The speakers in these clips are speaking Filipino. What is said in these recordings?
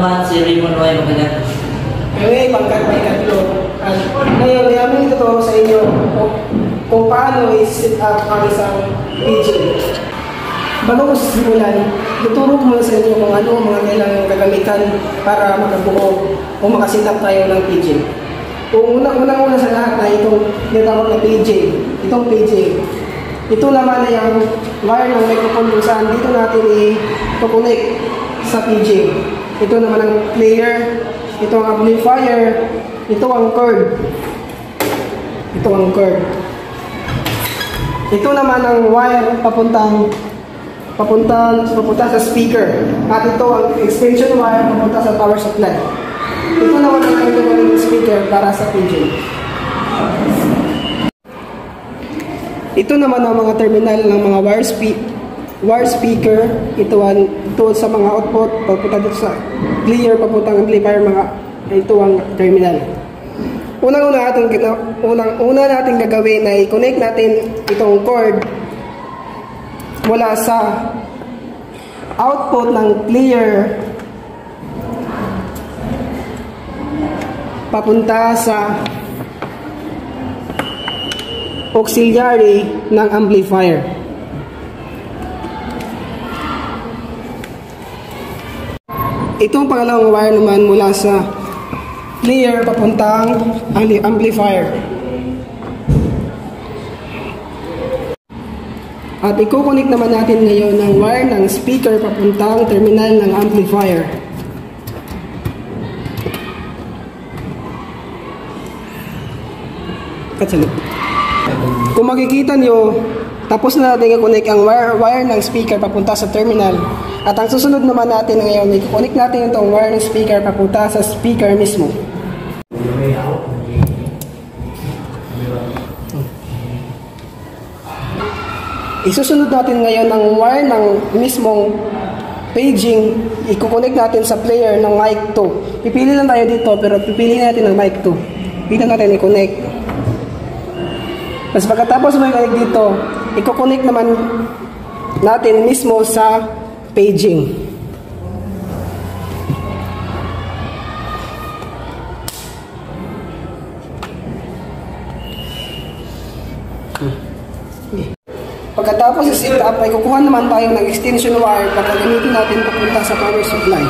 naman si Raymond Y. Magagat. Anyway, pangkat may katlo. At ngayon, namin ituturo sa inyo kung paano i-set up ang isang PJ. Bago ko simulan, tuturo ko muna sa inyo kung ano ang mga kailangang gagamitan para makabuo o makaset up tayo ng PJ. Kung unang-una sa lahat na itong tinatawag na PJ, itong PJ. Ito naman ay ang wire ng microphone kung saan dito natin i-connect sa PJ. Ito naman ang player, ito ang amplifier, ito ang cord. Ito ang cord. Ito naman ang wire papunta sa speaker. At ito ang extension wire papunta sa power supply. Ito naman ang ating speaker para sa PJ. Ito naman ang mga terminal ng mga wire speaker. Ito sa mga output papunta dito sa player papuntang amplifier, ito ang terminal. Unang-una natin gagawin ay i-connect natin itong cord mula sa output ng player papunta sa auxiliary ng amplifier. Itong pangalawang wire naman mula sa player papuntang amplifier. At i-connect naman natin ngayon ng wire ng speaker papuntang terminal ng amplifier. Kung makikita nyo, tapos na natin i-connect ang wire ng speaker papunta sa terminal. At ang susunod naman natin ngayon, i-connect natin itong wire ng speaker papunta sa speaker mismo. Isusunod natin ngayon ang wire ng mismong paging, i-connect natin sa player ng mic 2. Pipili lang tayo dito, pero pipili natin ng mic 2. Pili natin i-connect. Tapos pagkatapos mo i-connect dito, i-connect naman natin mismo sa paging. Pagkatapos i-set up, ay kukuha naman tayo ng extension wire para gamitin natin papunta sa power supply.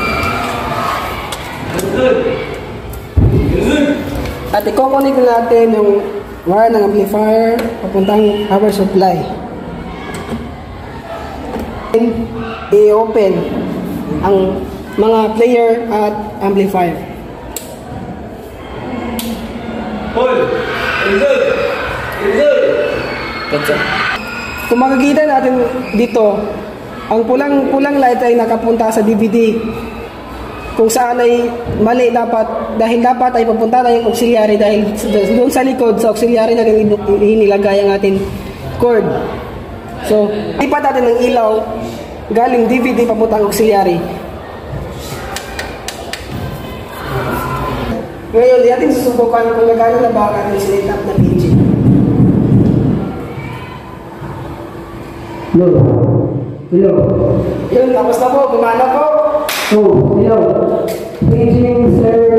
At i-connect natin yung wire ng amplifier papuntang power supply. I-open ang mga player at amplifier. Kung makikita natin dito, ang pulang light ay nakapunta sa DVD. Kung saan ay mali dahil dapat ay papunta tayong auxiliary dahil doon sa likod sa auxiliary natin inilagay ang ating cord. So, lipat natin ng ilaw galing DVD papuntang auxiliary. Ngayon, di natin susubukan kung nagano na ba ang ating set up na PJ. Hello. Yun, tapos na po. Gumana po. Hello. Paging, sir.